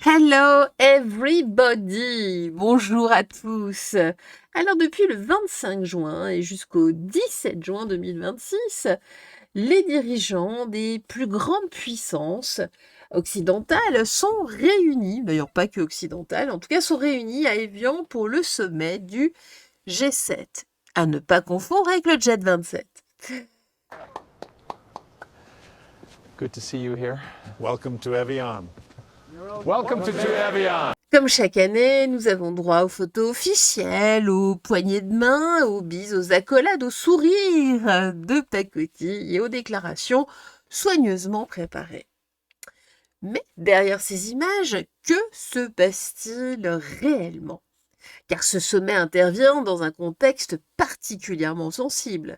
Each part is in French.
Hello everybody! Bonjour à tous! Alors depuis le 25 juin et jusqu'au 17 juin 2026, les dirigeants des plus grandes puissances occidentales sont réunis, d'ailleurs pas que occidentales, en tout cas sont réunis à Évian pour le sommet du G7, à ne pas confondre avec le Jet 27. Good to see you here. Welcome to Evian. Welcome to Evian. Comme chaque année, nous avons droit aux photos officielles, aux poignées de main, aux bises, aux accolades, aux sourires de pacotille et aux déclarations soigneusement préparées. Mais derrière ces images, que se passe-t-il réellement? Car ce sommet intervient dans un contexte particulièrement sensible.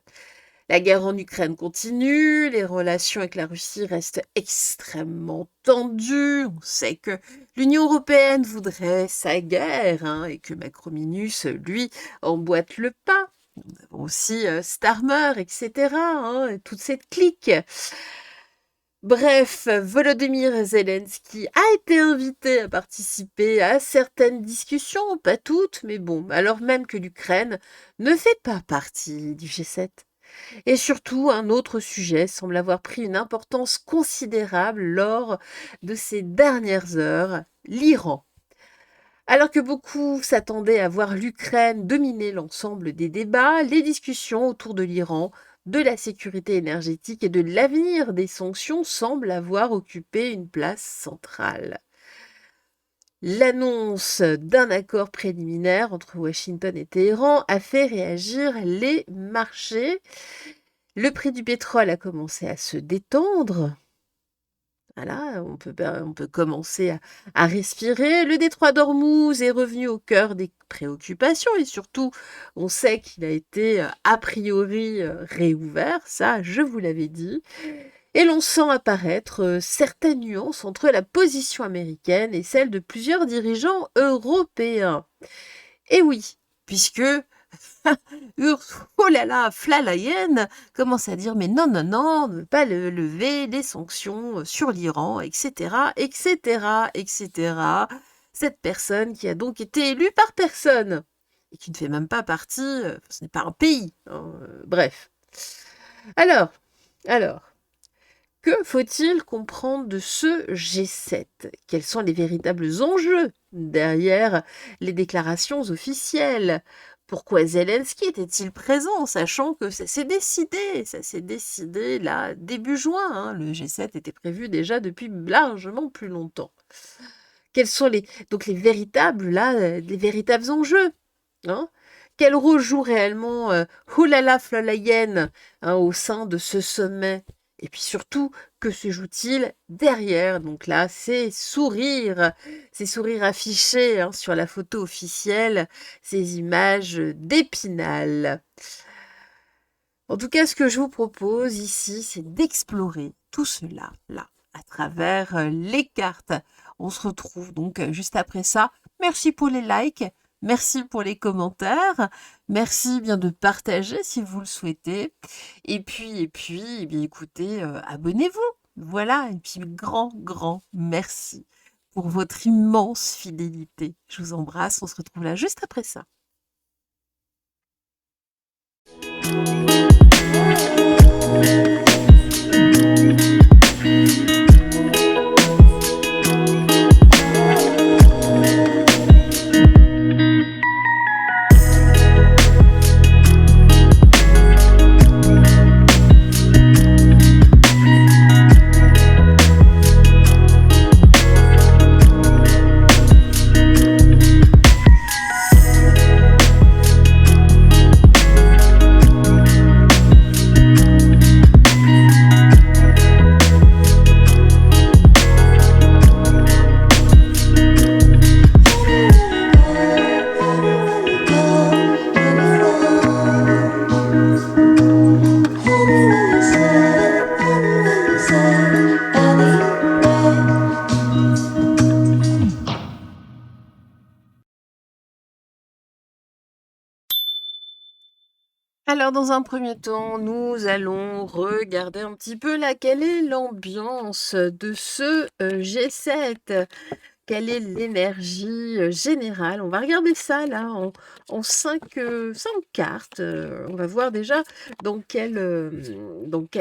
La guerre en Ukraine continue, les relations avec la Russie restent extrêmement tendues. On sait que l'Union européenne voudrait sa guerre et que Macrominus, lui, emboîte le pas. Nous avons aussi Starmer, etc. Et toute cette clique. Bref, Volodymyr Zelensky a été invité à participer à certaines discussions, pas toutes, mais bon, alors même que l'Ukraine ne fait pas partie du G7. Et surtout, un autre sujet semble avoir pris une importance considérable lors de ces dernières heures, l'Iran. Alors que beaucoup s'attendaient à voir l'Ukraine dominer l'ensemble des débats, les discussions autour de l'Iran, de la sécurité énergétique et de l'avenir des sanctions semblent avoir occupé une place centrale. L'annonce d'un accord préliminaire entre Washington et Téhéran a fait réagir les marchés. Le prix du pétrole a commencé à se détendre. Voilà, on peut commencer à respirer. Le détroit d'Ormuz est revenu au cœur des préoccupations et surtout, on sait qu'il a été a priori réouvert, ça je vous l'avais dit. Et l'on sent apparaître certaines nuances entre la position américaine et celle de plusieurs dirigeants européens. Et oui, puisque oh là là, Flalayen commence à dire mais non, non, non, on ne veut pas lever les sanctions sur l'Iran, etc., etc., etc. Cette personne qui a donc été élue par personne et qui ne fait même pas partie, ce n'est pas un pays. Bref. Alors, que faut-il comprendre de ce G7? Quels sont les véritables enjeux derrière les déclarations officielles? Pourquoi Zelensky était-il présent, sachant que ça s'est décidé là, début juin, le G7 était prévu déjà depuis largement plus longtemps. Quels sont les véritables enjeux, hein? Quel rôle joue réellement Oulala Flalayen au sein de ce sommet? Et puis surtout, que se joue-t-il derrière? Donc là, ces sourires affichés sur la photo officielle, ces images d'Épinal. En tout cas, ce que je vous propose ici, c'est d'explorer tout cela, là, à travers les cartes. On se retrouve donc juste après ça. Merci pour les likes. Merci pour les commentaires. Merci bien de partager si vous le souhaitez. Et puis, eh bien, écoutez, abonnez-vous. Voilà, et puis grand merci pour votre immense fidélité. Je vous embrasse, on se retrouve là juste après ça. Alors, dans un premier temps, nous allons regarder un petit peu là, quelle est l'ambiance de ce G7. Quelle est l'énergie générale? On va regarder ça là en 5 cartes. On va voir déjà dans quelle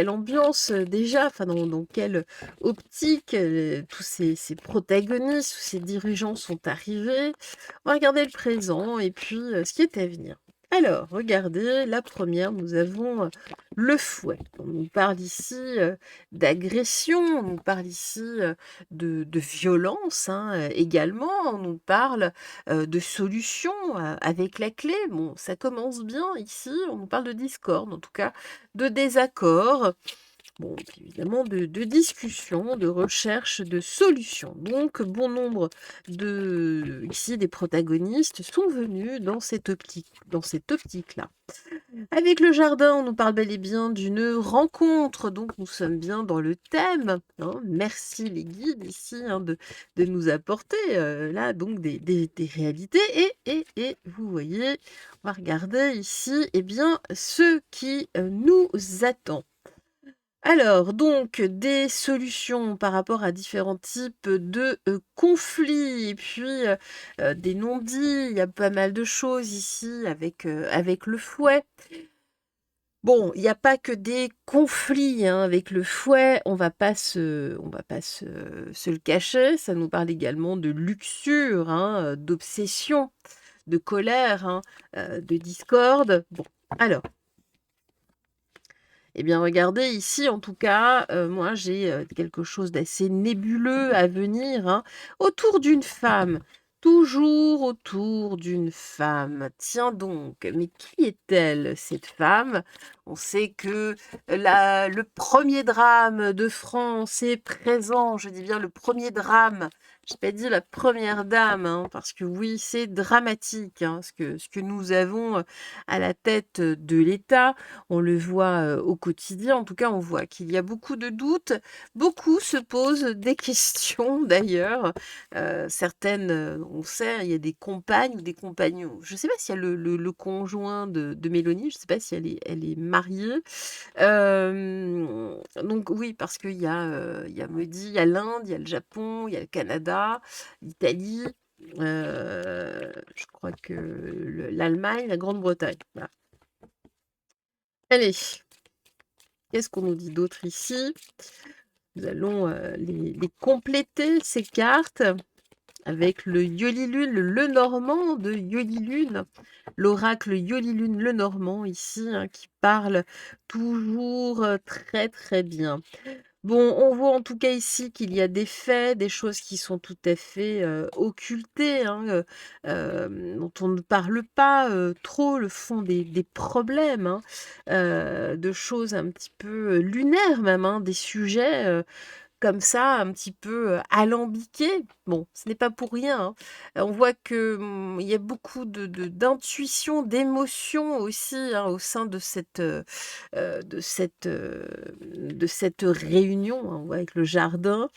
ambiance déjà, enfin dans quelle optique tous ces protagonistes, tous ces dirigeants sont arrivés. On va regarder le présent et puis ce qui est à venir. Alors, regardez, la première, nous avons le fouet. On nous parle ici d'agression, on nous parle ici de violence hein, également, on nous parle de solutions avec la clé. Bon, ça commence bien ici, on nous parle de discorde, en tout cas de désaccord. Bon, puis évidemment de discussion, de recherche de solutions. Donc, bon nombre ici des protagonistes sont venus dans cette optique-là. Avec le jardin, on nous parle bel et bien d'une rencontre, donc nous sommes bien dans le thème. Hein. Merci les guides ici hein, de nous apporter là donc des réalités. Et vous voyez, on va regarder ici eh bien, ce qui nous attend. Alors, donc, des solutions par rapport à différents types de conflits, et puis des non-dits, il y a pas mal de choses ici avec le fouet. Bon, il n'y a pas que des conflits hein, avec le fouet, on va pas se le cacher, ça nous parle également de luxure, hein, d'obsession, de colère, hein, de discorde. Bon, alors. Eh bien, regardez ici, en tout cas, moi, j'ai quelque chose d'assez nébuleux à venir, hein, autour d'une femme. Toujours autour d'une femme. Tiens donc, mais qui est-elle, cette femme? On sait que le premier drame de France est présent. Je dis bien le premier drame. Je n'ai pas dit la première dame, hein, parce que oui, c'est dramatique, hein, ce que nous avons à la tête de l'État. On le voit au quotidien, en tout cas, on voit qu'il y a beaucoup de doutes, beaucoup se posent des questions d'ailleurs. Certaines, on sait, il y a des compagnes ou des compagnons. Je ne sais pas s'il y a le conjoint de Mélanie, je ne sais pas si elle est mariée. Donc oui, parce il y a Mehdi, il y a l'Inde, il y a le Japon, il y a le Canada, l'Italie, je crois que l'Allemagne, la Grande-Bretagne. Voilà. Allez, qu'est-ce qu'on nous dit d'autre ici? Nous allons les compléter, ces cartes, avec le Yolilune, le Normand de Yolilune, l'oracle Yolilune le Normand ici, hein, qui parle toujours très très bien. Bon, on voit en tout cas ici qu'il y a des faits, des choses qui sont tout à fait occultées, hein, dont on ne parle pas trop, le fond des problèmes, hein, de choses un petit peu lunaires même, hein, des sujets comme ça, un petit peu alambiqués. Bon, ce n'est pas pour rien. Hein. On voit que il y a beaucoup d'intuition, d'émotion aussi hein, au sein de cette réunion hein, on voit avec le jardin.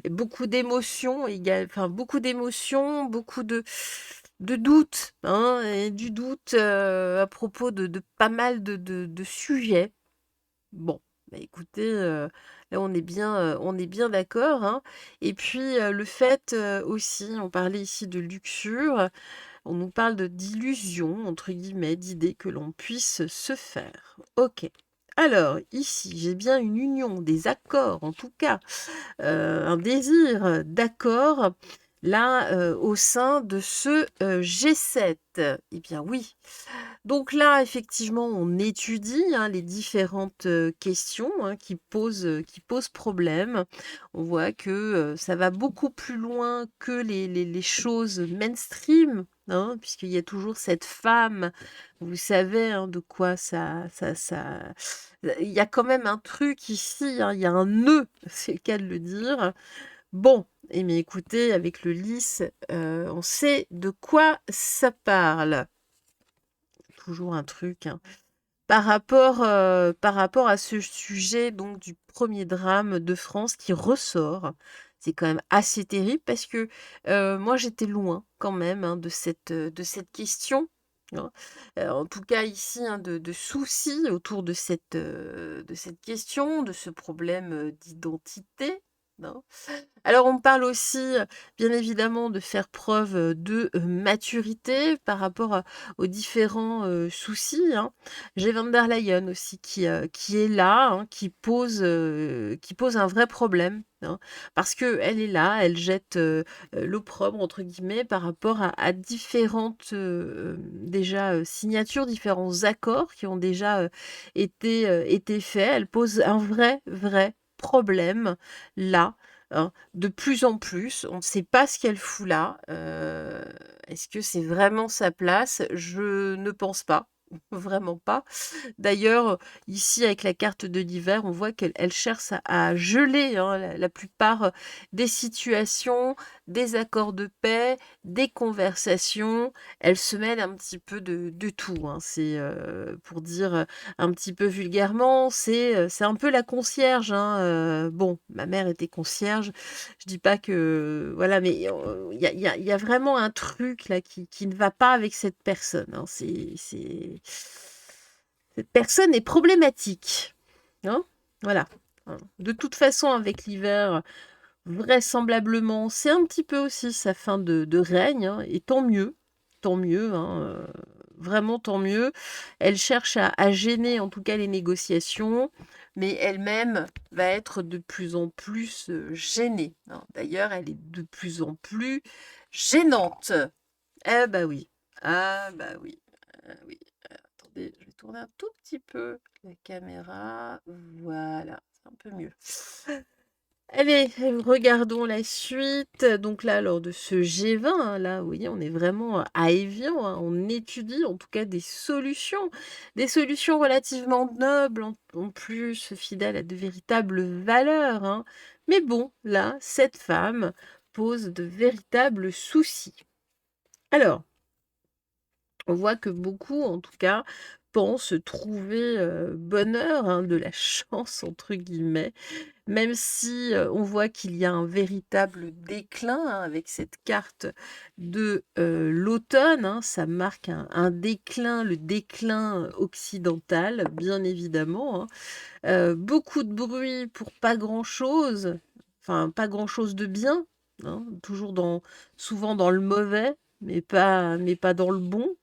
Et beaucoup d'émotions, enfin beaucoup d'émotions, beaucoup de doutes, hein, et du doute à propos de pas mal de sujets. Bon, bah écoutez, là on est bien d'accord, hein. Et puis le fait aussi, on parlait ici de luxure, on nous parle d'illusion, entre guillemets, d'idées que l'on puisse se faire. Ok. Alors, ici, j'ai bien une union, des accords, en tout cas, un désir d'accord, là, au sein de ce G7. Eh bien, oui. Donc là, effectivement, on étudie hein, les différentes questions hein, qui posent problème. On voit que ça va beaucoup plus loin que les choses mainstream, hein, puisqu'il y a toujours cette femme, vous savez hein, de quoi ça... Il y a quand même un truc ici, hein, il y a un nœud, c'est le cas de le dire. Bon, eh bien écoutez, avec le lys, on sait de quoi ça parle. Toujours un truc, hein. Par rapport à ce sujet donc du premier drame de France qui ressort, c'est quand même assez terrible parce que moi j'étais loin quand même hein, de cette question. Hein. En tout cas ici hein, de soucis autour de cette question, de ce problème d'identité. non. Alors on parle aussi, bien évidemment, de faire preuve, de, maturité par rapport, aux différents, soucis, hein. J'ai van der Leyen aussi qui est là, hein, qui pose un vrai problème, hein. Parce qu'elle est là, elle jette, «l'opprobre» entre guillemets par rapport à différentes, déjà, signatures, différents accords qui ont déjà, été faits. Elle pose un vrai problème là, hein, de plus en plus. On ne sait pas ce qu'elle fout là. Est-ce que c'est vraiment sa place? Je ne pense pas, vraiment pas. D'ailleurs, ici, avec la carte de l'hiver, on voit qu'elle cherche à geler, hein, la plupart des situations, des accords de paix, des conversations. Elle se mêle un petit peu de tout, hein. C'est, pour dire, un petit peu vulgairement, c'est un peu la concierge, hein. Bon, ma mère était concierge, je dis pas que voilà, mais il y a vraiment un truc là qui ne va pas avec cette personne, hein. Cette personne est problématique, hein, voilà, hein. De toute façon, avec l'hiver, vraisemblablement, c'est un petit peu aussi sa fin de règne, hein, et tant mieux, hein, vraiment tant mieux. Elle cherche à gêner en tout cas les négociations, mais elle-même va être de plus en plus gênée, hein. D'ailleurs, elle est de plus en plus gênante. Eh bah oui, ah bah oui, ah oui. Attendez, je vais tourner un tout petit peu la caméra. Voilà, c'est un peu mieux. Allez, regardons la suite. Donc là, lors de ce G20, hein, là, vous voyez, on est vraiment à Évian, hein. On étudie en tout cas des solutions relativement nobles, en plus fidèles à de véritables valeurs, hein. Mais bon, là, cette femme pose de véritables soucis. Alors, on voit que beaucoup, en tout cas, pensent trouver bonheur, hein, de la chance, entre guillemets, même si on voit qu'il y a un véritable déclin, hein, avec cette carte de l'automne, hein. Ça marque un déclin, le déclin occidental, bien évidemment, hein. Beaucoup de bruit pour pas grand-chose, enfin pas grand-chose de bien, hein, souvent dans le mauvais, mais pas dans le bon,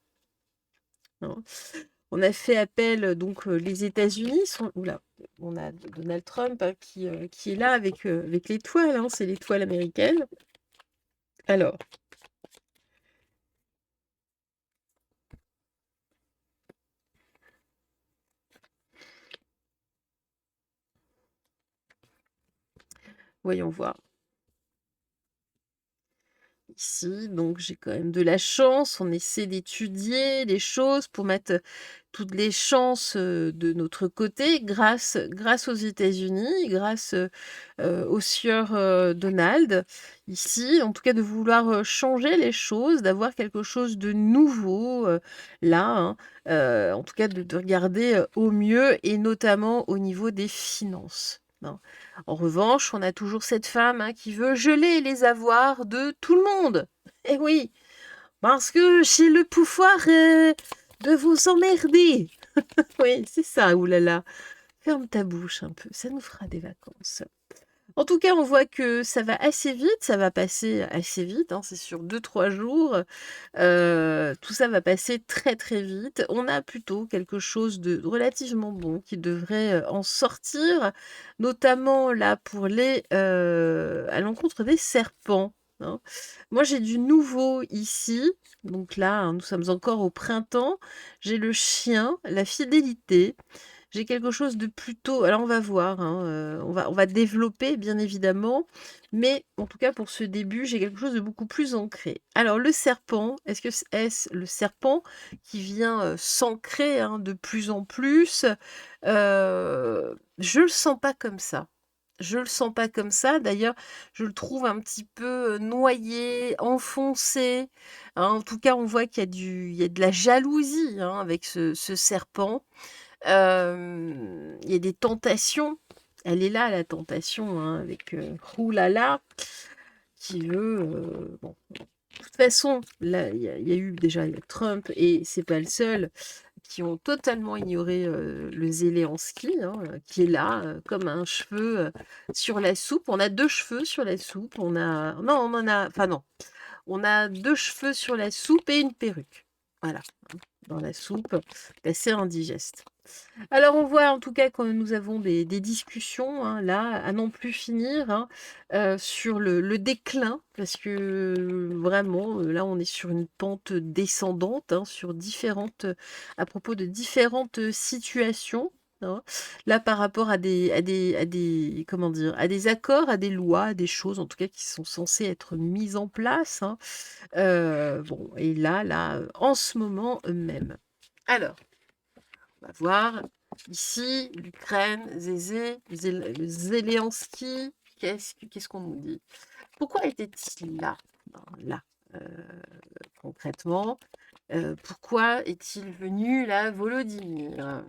hein. On a fait appel, donc les États-Unis sont oula, on a Donald Trump, hein, qui est là avec l'étoile, hein, c'est l'étoile américaine. Alors, voyons voir. Ici, donc j'ai quand même de la chance, on essaie d'étudier les choses pour mettre toutes les chances, de notre côté grâce aux États-Unis, grâce, au sieur, Donald. Ici, en tout cas de vouloir, changer les choses, d'avoir quelque chose de nouveau, là, hein. En tout cas de regarder, au mieux et notamment au niveau des finances, hein. En revanche, on a toujours cette femme, hein, qui veut geler les avoirs de tout le monde. Eh oui, parce que j'ai le pouvoir, de vous emmerder. Oui, c'est ça, oulala. Ferme ta bouche un peu, ça nous fera des vacances. En tout cas, on voit que ça va assez vite, ça va passer assez vite, hein, c'est sur 2 3 jours. Tout ça va passer très, très vite. On a plutôt quelque chose de relativement bon qui devrait, en sortir, notamment là pour à l'encontre des serpents, hein. Moi, j'ai du nouveau ici, donc là, hein, nous sommes encore au printemps. J'ai le chien, la fidélité. J'ai quelque chose de plutôt alors on va voir, hein, on va développer bien évidemment, mais en tout cas pour ce début, j'ai quelque chose de beaucoup plus ancré. Alors le serpent, est-ce le serpent qui vient, s'ancrer, hein, de plus en plus? Je le sens pas comme ça. Je le sens pas comme ça. D'ailleurs, je le trouve un petit peu, noyé, enfoncé, hein. En tout cas, on voit qu'il y a de la jalousie, hein, avec ce serpent. Il y a des tentations. Elle est là, la tentation, hein, avec Ouh là là, qui veut. Bon, de toute façon, là, il y a eu déjà il y a Trump, et c'est pas le seul, qui ont totalement ignoré le Zelensky, hein, qui est là, comme un cheveu sur la soupe. On a deux cheveux sur la soupe. Non, on en a. Enfin, non. On a deux cheveux sur la soupe et une perruque. Voilà, hein, dans la soupe. C'est assez indigeste. Alors, on voit en tout cas que nous avons des discussions, hein, là, à n'en plus finir, hein, sur le déclin, parce que vraiment, là, on est sur une pente descendante, hein, à propos de différentes situations. Hein. Là, par rapport comment dire, à des accords, à des lois, à des choses, en tout cas, qui sont censées être mises en place. Hein. Bon, et là, en ce moment même. Alors, on va voir ici, l'Ukraine, Zelensky. Qu'est-ce qu'on nous dit? Pourquoi était-il là? Là, euh, concrètement. Pourquoi est-il venu là, Volodymyr?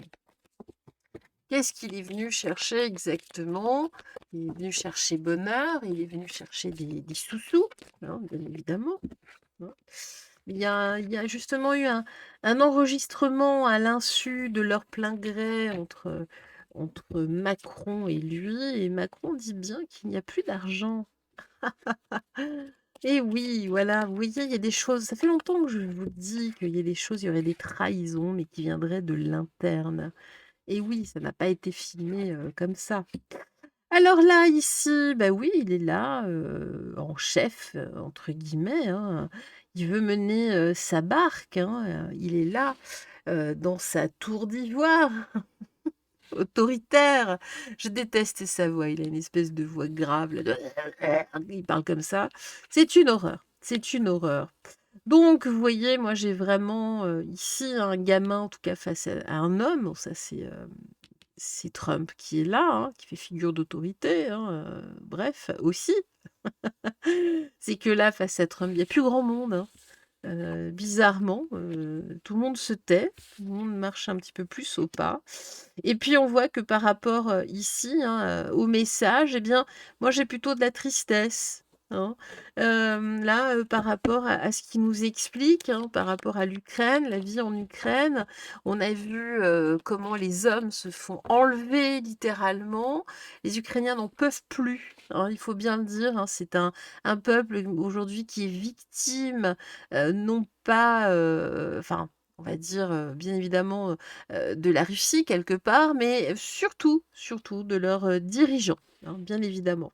Qu'est-ce qu'il est venu chercher exactement? Il est venu chercher bonheur, il est venu chercher des sous-sous, hein, bien évidemment. Hein. Il y a justement eu un enregistrement à l'insu de leur plein gré entre Macron et lui, et Macron dit bien qu'il n'y a plus d'argent. Et oui, voilà, vous voyez, il y a des choses, ça fait longtemps que je vous dis qu'il y a des choses, il y aurait des trahisons, mais qui viendraient de l'interne. Et oui, ça n'a pas été filmé comme ça. Alors là, ici, bah oui, il est là, en chef, entre guillemets, hein. Il veut mener sa barque, hein, il est là, dans sa tour d'ivoire, autoritaire. Je déteste sa voix, il a une espèce de voix grave, là, il parle comme ça. C'est une horreur, c'est une horreur. Donc, vous voyez, moi j'ai vraiment ici un gamin, en tout cas face à un homme, bon, ça c'est Trump qui est là, hein, qui fait figure d'autorité, hein, bref, aussi. C'est que là, face à Trump, il n'y a plus grand monde, hein. Bizarrement, tout le monde se tait, tout le monde marche un petit peu plus au pas. Et puis on voit que par rapport ici, hein, au message, eh bien, moi j'ai plutôt de la tristesse. Hein. Là, par rapport à ce qu'il nous explique, hein, par rapport à l'Ukraine, la vie en Ukraine, on a vu comment les hommes se font enlever littéralement. Les Ukrainiens n'en peuvent plus. Hein, il faut bien le dire, hein, c'est un peuple aujourd'hui qui est victime, non pas, enfin, on va dire, bien évidemment, de la Russie quelque part, mais surtout de leurs dirigeants, hein, bien évidemment.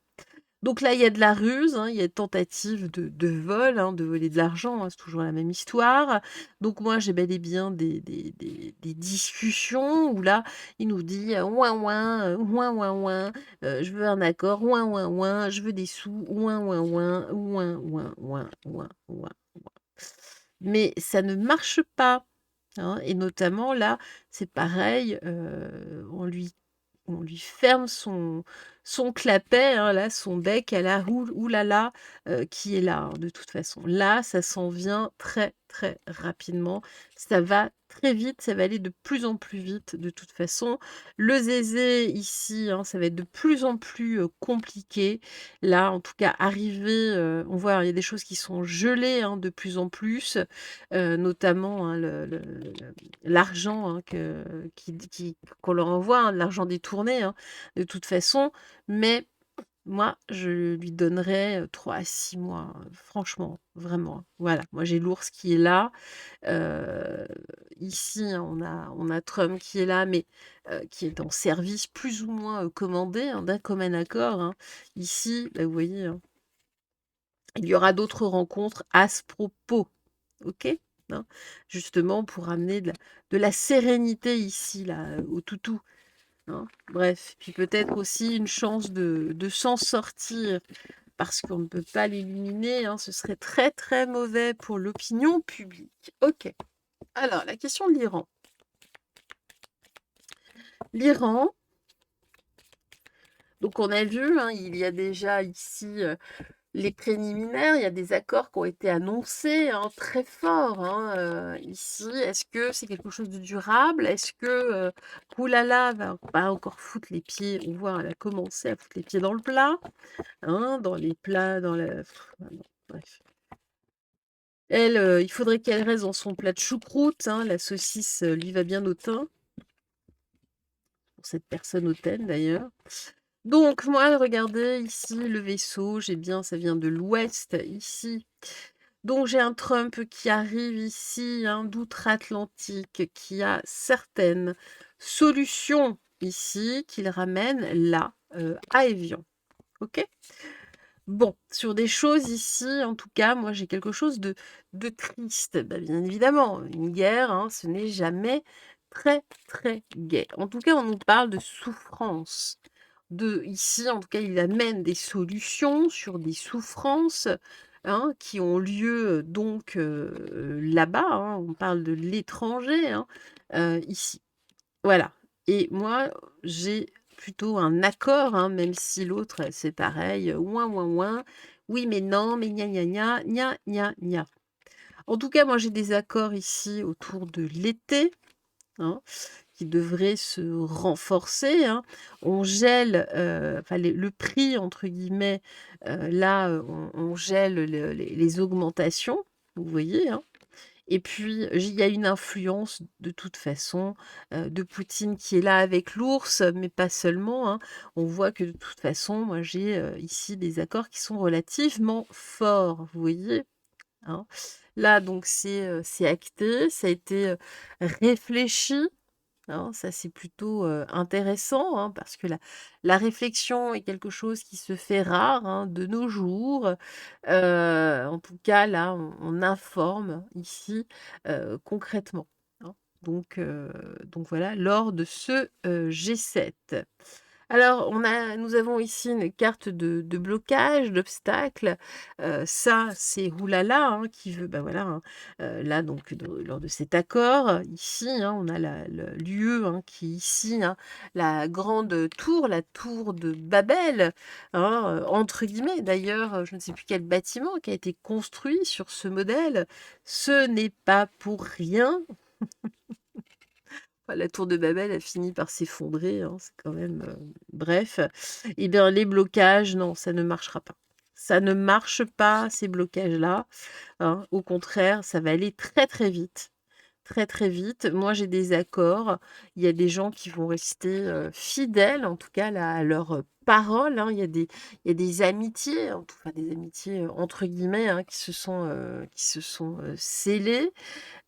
Donc là, il y a de la ruse, hein, il y a tentative de vol, hein, de voler de l'argent, hein, c'est toujours la même histoire. Donc moi, j'ai bel et bien des discussions où là, il nous dit ouin ouin, ouin ouin ouin, je veux un accord, ouin ouin ouin, je veux des sous, ouin ouin ouin, ouin ouin ouin, ouin ouin. Mais ça ne marche pas. Hein, et notamment là, c'est pareil, on lui ferme son clapet, hein, là, son bec à la oulala, qui est là, hein, de toute façon. Là, ça s'en vient très, très rapidement. Ça va très vite, ça va aller de plus en plus vite, de toute façon. Le zézé, ici, hein, ça va être de plus en plus compliqué. Là, en tout cas, arriver, on voit, hein, il y a des choses qui sont gelées, hein, de plus en plus, notamment hein, l'argent hein, qu'on leur envoie, hein, de l'argent détourné, hein, de toute façon. Mais moi, je lui donnerais 3 à 6 mois, franchement, vraiment. Voilà, moi j'ai l'ours qui est là. Euh, Ici, hein, on a Trump qui est là, mais qui est en service plus ou moins commandé, hein, d'un commun accord. Hein. Ici, bah, vous voyez, hein, il y aura d'autres rencontres à ce propos. OK? Hein? Justement pour amener de la sérénité ici, là, au toutou. Hein? Bref, puis peut-être aussi une chance de s'en sortir parce qu'on ne peut pas l'éliminer, hein, ce serait très très mauvais pour l'opinion publique. Ok. Alors, la question de l'Iran. L'Iran, donc on a vu, hein, il y a déjà ici les préliminaires, il y a des accords qui ont été annoncés hein, très forts hein, ici. Est-ce que c'est quelque chose de durable? Est-ce que Oulala va pas encore foutre les pieds? On voit, elle a commencé à foutre les pieds dans le plat, hein, dans les plats, dans la. Pff, ah non, bref. Elle, il faudrait qu'elle reste dans son plat de choucroute, hein, la saucisse, lui va bien au thym, pour cette personne hautaine d'ailleurs. Donc moi, regardez ici le vaisseau, j'ai bien ça vient de l'ouest ici. Donc j'ai un Trump qui arrive ici, hein, d'outre-Atlantique, qui a certaines solutions ici, qu'il ramène là, à Évian. OK? Bon, sur des choses ici, en tout cas, moi j'ai quelque chose de triste. Bah, bien évidemment, une guerre, hein, ce n'est jamais très, très gai. En tout cas, on nous parle de souffrance. Ici, en tout cas, il amène des solutions sur des souffrances, hein, qui ont lieu donc là-bas, hein. On parle de l'étranger, hein, ici. Voilà. Et moi, j'ai plutôt un accord, hein, même si l'autre, c'est pareil, ouin, ouin, ouin. Oui, mais non, mais gna, gna, gna, gna, gna, gna. En tout cas, moi, j'ai des accords ici autour de l'été, hein, qui devraient se renforcer, hein. On gèle, enfin, le prix, entre guillemets, là, on gèle les augmentations, vous voyez, hein. Et puis, il y a une influence de toute façon, de Poutine qui est là avec l'ours, mais pas seulement, hein. On voit que de toute façon, moi j'ai, ici des accords qui sont relativement forts, vous voyez? Hein? Là donc c'est acté, ça a été, réfléchi. Hein, ça, c'est plutôt, intéressant, hein, parce que la réflexion est quelque chose qui se fait rare, hein, de nos jours. En tout cas, là, on informe ici, concrètement, hein. Donc voilà, lors de ce, G7. Alors, nous avons ici une carte de blocage, d'obstacle. Ça, c'est Oulala, hein, qui veut, bah voilà, hein, là, donc, lors de cet accord, ici, hein, on a l'UE, hein, qui est ici, hein, la grande tour, la tour de Babel, hein, entre guillemets. D'ailleurs, je ne sais plus quel bâtiment qui a été construit sur ce modèle. Ce n'est pas pour rien. Bah, la tour de Babel a fini par s'effondrer, hein, c'est quand même, bref. Et bien, les blocages, non, ça ne marchera pas. Ça ne marche pas, ces blocages-là, hein. Au contraire, ça va aller très, très vite. Très, très vite. Moi, j'ai des accords. Il y a des gens qui vont rester, fidèles, en tout cas, là, à leurs, paroles, hein. Il y a des amitiés, en tout cas des amitiés, entre guillemets, hein, qui se sont scellées.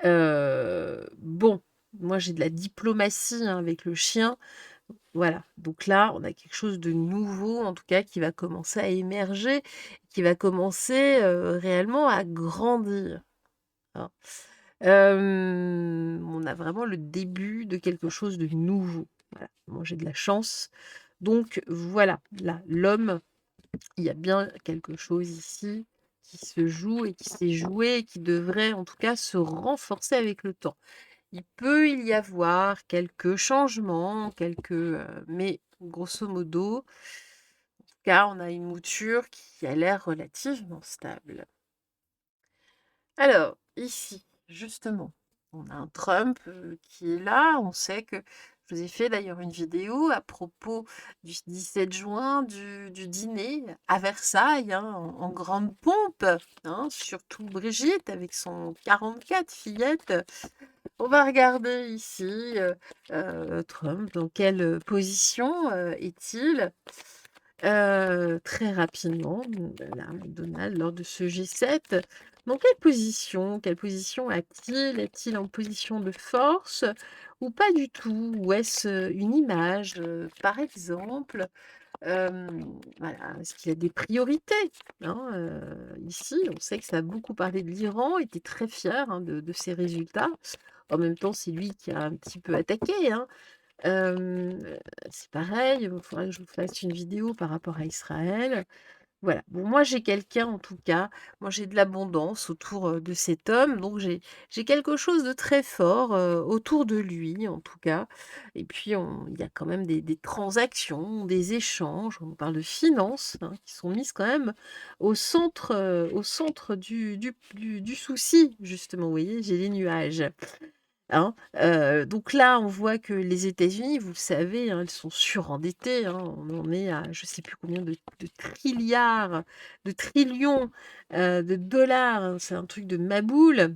Bon, moi j'ai de la diplomatie, hein, avec le chien. Voilà, donc là, on a quelque chose de nouveau, en tout cas, qui va commencer à émerger, qui va commencer, réellement à grandir, hein. On a vraiment le début de quelque chose de nouveau. Voilà, moi j'ai de la chance. Donc voilà, là, l'homme, il y a bien quelque chose ici qui se joue et qui s'est joué et qui devrait en tout cas se renforcer avec le temps. Il peut y avoir quelques changements, mais grosso modo, en tout cas, on a une mouture qui a l'air relativement stable. Alors, ici, justement, on a un Trump, qui est là. On sait que je vous ai fait d'ailleurs une vidéo à propos du 17 juin, du dîner à Versailles, hein, en grande pompe, hein, surtout Brigitte avec son 44 fillette. On va regarder ici, Trump, dans quelle, position, est-il? Très rapidement, là, Donald, lors de ce G7, dans quelle position? Quelle position a-t-il? Est-il en position de force ou pas du tout? Ou est-ce, une image, par exemple? Voilà, est-ce qu'il a des priorités? Hein, ici, on sait que ça a beaucoup parlé de l'Iran, était très fier, hein, de ses résultats. En même temps, c'est lui qui a un petit peu attaqué, hein. C'est pareil, il faudrait que je vous fasse une vidéo par rapport à Israël. Voilà. Bon, moi, j'ai quelqu'un, en tout cas, moi, j'ai de l'abondance autour, de cet homme, donc j'ai quelque chose de très fort, autour de lui, en tout cas. Et puis, il y a quand même des transactions, des échanges, on parle de finances, hein, qui sont mises quand même au centre du souci, justement. Vous voyez, j'ai les nuages. hein. Donc là, on voit que les États-Unis, vous le savez, hein, ils sont surendettés, hein. On en est à je sais plus combien de trilliards, de trillions, de dollars, hein. C'est un truc de maboule.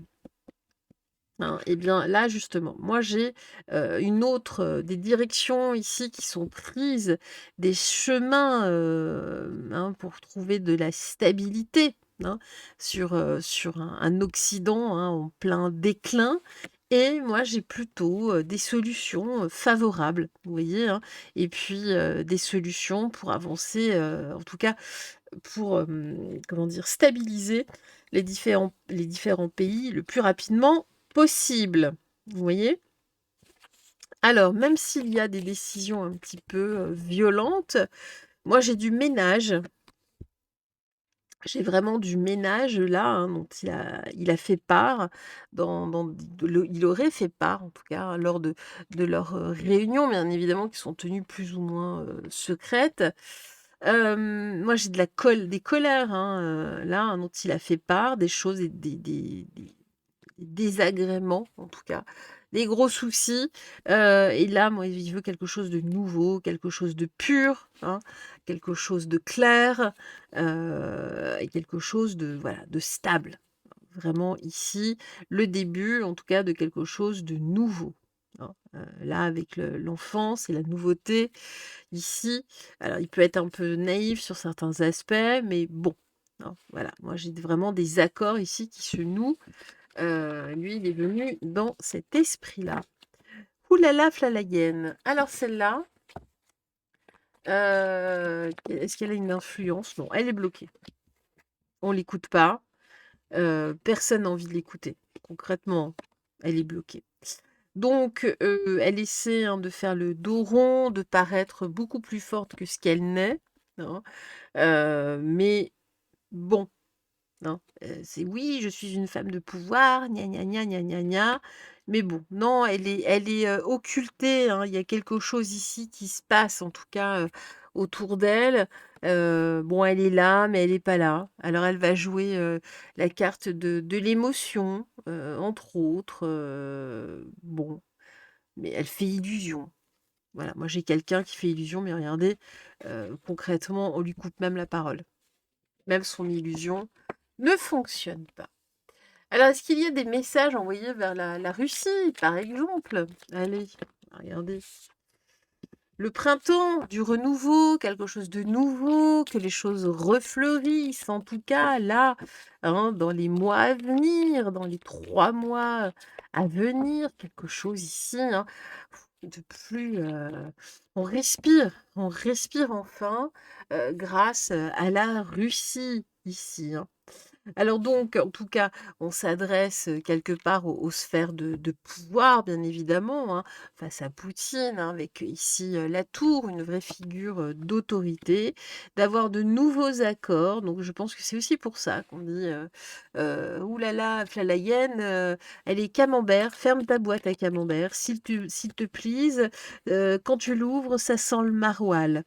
Hein, et bien là, justement, moi j'ai une autre, des directions ici qui sont prises, des chemins hein, pour trouver de la stabilité hein, sur un Occident hein, en plein déclin. Et moi, j'ai plutôt des solutions favorables, vous voyez, hein, et puis des solutions pour avancer, en tout cas pour comment dire, stabiliser les différents pays le plus rapidement possible. Vous voyez? Alors, même s'il y a des décisions un petit peu violentes, moi j'ai du ménage. J'ai vraiment du ménage là, hein, dont il a fait part, il aurait fait part en tout cas lors de leurs réunions, bien évidemment, qui sont tenues plus ou moins secrètes. Moi, j'ai des colères hein, là, hein, dont il a fait part, des choses et des désagréments, en tout cas, des gros soucis. Et là, moi, il veut quelque chose de nouveau, quelque chose de pur, hein, quelque chose de clair et quelque chose de, voilà, de stable. Vraiment ici, le début, en tout cas, de quelque chose de nouveau. Hein. Là, avec l'enfance et la nouveauté, ici, alors il peut être un peu naïf sur certains aspects, mais bon, hein, voilà, moi j'ai vraiment des accords ici qui se nouent. Lui, il est venu dans cet esprit-là. Ouh là là, Flalayen. Alors celle-là, est-ce qu'elle a une influence? Non, elle est bloquée. On l'écoute pas. Personne n'a envie de l'écouter. Concrètement, elle est bloquée. Donc, elle essaie hein, de faire le dos rond, de paraître beaucoup plus forte que ce qu'elle n'est. Hein. Mais bon, hein, c'est oui, je suis une femme de pouvoir, gna gna gna gna gna gna. Mais bon, non, elle est occultée. Hein, il y a quelque chose ici qui se passe, en tout cas autour d'elle. Bon, elle est là, mais elle n'est pas là. Alors, elle va jouer la carte de l'émotion, entre autres. Bon, mais elle fait illusion. Voilà, moi j'ai quelqu'un qui fait illusion, mais regardez, concrètement, on lui coupe même la parole. Même son illusion ne fonctionne pas. Alors, est-ce qu'il y a des messages envoyés vers la Russie, par exemple? Allez, regardez. Le printemps, du renouveau, quelque chose de nouveau, que les choses refleurissent, en tout cas, là, hein, dans les mois à venir, dans les 3 mois à venir, quelque chose ici, hein, de plus... on respire enfin grâce à la Russie ici. Hein. Alors donc, en tout cas, on s'adresse quelque part aux sphères de pouvoir, bien évidemment, hein, face à Poutine, hein, avec ici la tour, une vraie figure d'autorité, d'avoir de nouveaux accords. Donc, je pense que c'est aussi pour ça qu'on dit oulala, Flalayen, elle est camembert, ferme ta boîte à camembert, s'il te plaise, quand tu l'ouvres, ça sent le maroilles.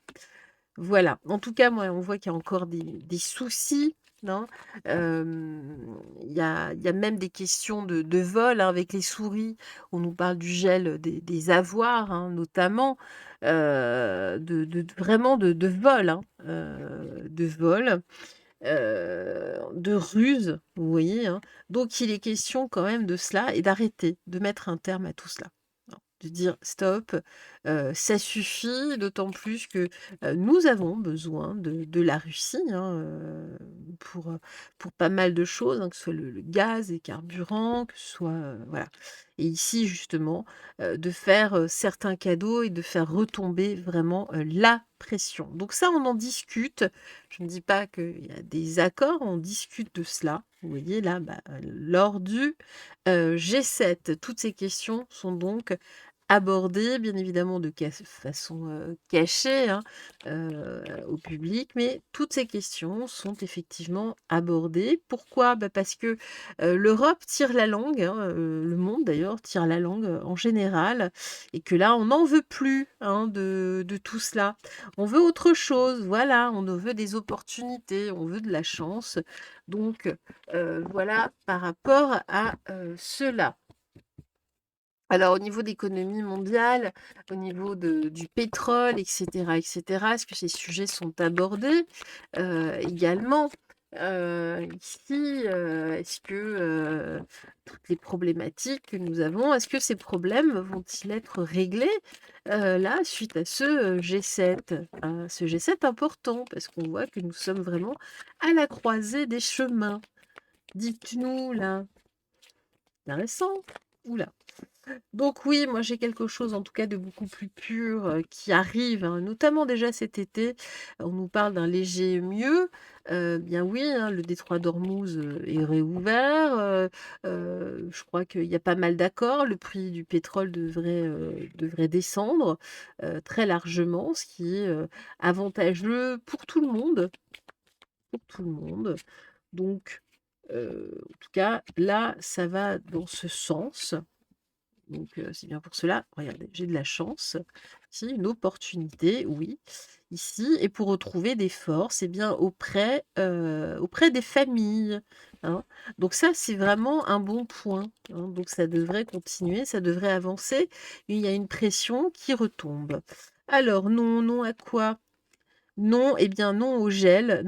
Voilà. En tout cas, moi, on voit qu'il y a encore des soucis, non? Il y a même des questions de vol, hein, avec les souris. On nous parle du gel des avoirs, hein, notamment, vraiment de vol, hein, de vol, de ruse, vous voyez, hein. Donc il est question quand même de cela et d'arrêter, de mettre un terme à tout cela. Non, de dire: «Stop, ça suffit», d'autant plus que, nous avons besoin de la Russie, hein, pour pas mal de choses, hein, que ce soit le gaz, les carburants, que ce soit, voilà. Et ici justement, de faire, certains cadeaux et de faire retomber vraiment, la pression. Donc ça, on en discute. Je ne dis pas qu'il y a des accords, on discute de cela. Vous voyez là, bah, lors du, G7. Toutes ces questions sont donc abordées, bien évidemment façon, cachée, hein, au public, mais toutes ces questions sont effectivement abordées. Pourquoi? Bah, parce que, l'Europe tire la langue, hein, le monde d'ailleurs tire la langue, en général et que là, on n'en veut plus, hein, de tout cela. On veut autre chose, voilà, on veut des opportunités, on veut de la chance. Donc, voilà par rapport à, cela. Alors au niveau de l'économie mondiale, au niveau du pétrole, et cetera, est-ce que ces sujets sont abordés? Également, ici, est-ce que, toutes les problématiques que nous avons, est-ce que ces problèmes vont-ils être réglés, là, suite à ce, G7? Ce G7 important parce qu'on voit que nous sommes vraiment à la croisée des chemins. Dites-nous là. Intéressant. Ouh là. Donc oui, moi j'ai quelque chose en tout cas de beaucoup plus pur qui arrive, hein, notamment déjà cet été. On nous parle d'un léger mieux. Bien oui, hein, le détroit d'Ormuz est réouvert. Je crois qu'il y a pas mal d'accords. Le prix du pétrole devrait descendre très largement, ce qui est avantageux pour tout le monde. Pour tout le monde. Donc, en tout cas, là, ça va dans ce sens. Donc, c'est bien pour cela. Regardez, j'ai de la chance. Ici, une opportunité, oui, ici. Et pour retrouver des forces, eh bien, auprès des familles, hein. Donc ça, c'est vraiment un bon point, hein. Donc ça devrait continuer, ça devrait avancer. Il y a une pression qui retombe. Alors, non, non à quoi? Non, eh bien non au gel,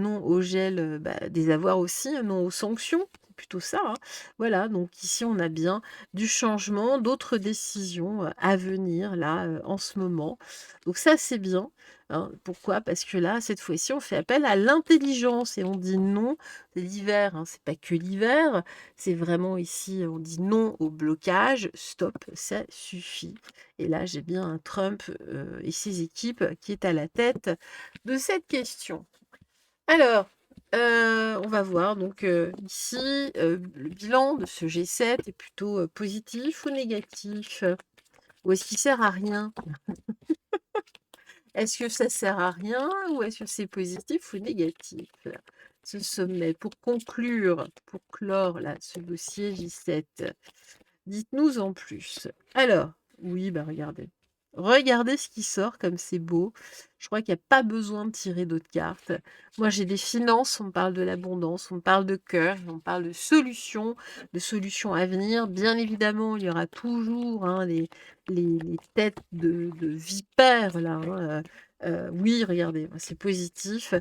des avoirs aussi, non aux sanctions, c'est plutôt ça, hein. Voilà, donc ici on a bien du changement, d'autres décisions, à venir là, en ce moment. Donc ça c'est bien, hein. Pourquoi? Parce que là, cette fois-ci, on fait appel à l'intelligence et on dit non. C'est l'hiver, hein, c'est pas que l'hiver, c'est vraiment ici, on dit non au blocage, stop, ça suffit. Et là, j'ai bien un Trump, et ses équipes qui est à la tête de cette question. Alors, on va voir donc ici, le bilan de ce G7 est plutôt positif ou négatif? Ou est-ce qu'il sert à rien? Est-ce que ça sert à rien ou est-ce que c'est positif ou négatif? Ce sommet, pour conclure, pour clore là, ce dossier J7, dites-nous en plus. Alors, oui, bah regardez. Regardez ce qui sort comme c'est beau. Je crois qu'il n'y a pas besoin de tirer d'autres cartes. Moi, j'ai des finances, on me parle de l'abondance, on me parle de cœur, on me parle de solutions à venir. Bien évidemment, il y aura toujours hein, les têtes de vipères, là. Hein, oui, regardez, c'est positif,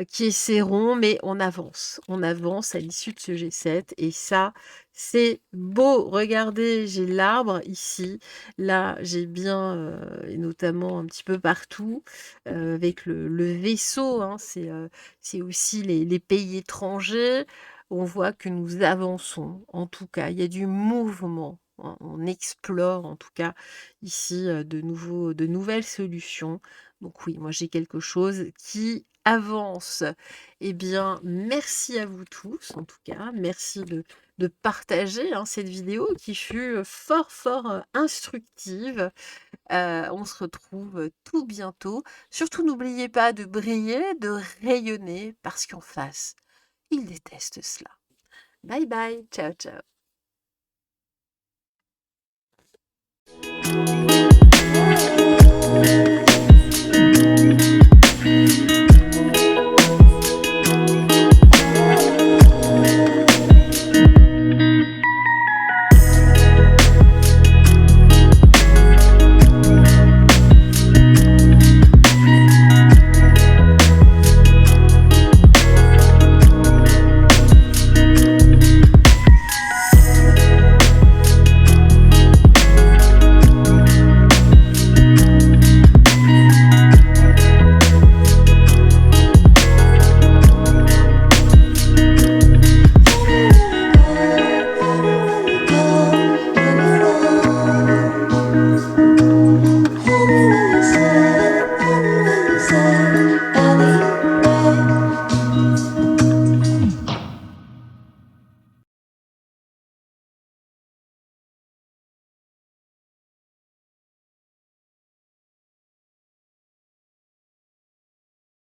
qui essaieront, mais on avance à l'issue de ce G7, et ça, c'est beau. Regardez, j'ai l'arbre ici. Là, j'ai bien, et notamment un petit peu partout, avec le vaisseau, hein, c'est aussi les pays étrangers. On voit que nous avançons. En tout cas, il y a du mouvement. On explore, en tout cas, ici, de nouvelles solutions. Donc oui, moi j'ai quelque chose qui avance. Eh bien, merci à vous tous, en tout cas. Merci de partager hein, cette vidéo qui fut fort, fort instructive. On se retrouve tout bientôt. Surtout, n'oubliez pas de briller, de rayonner, parce qu'en face, ils détestent cela. Bye bye, ciao, ciao.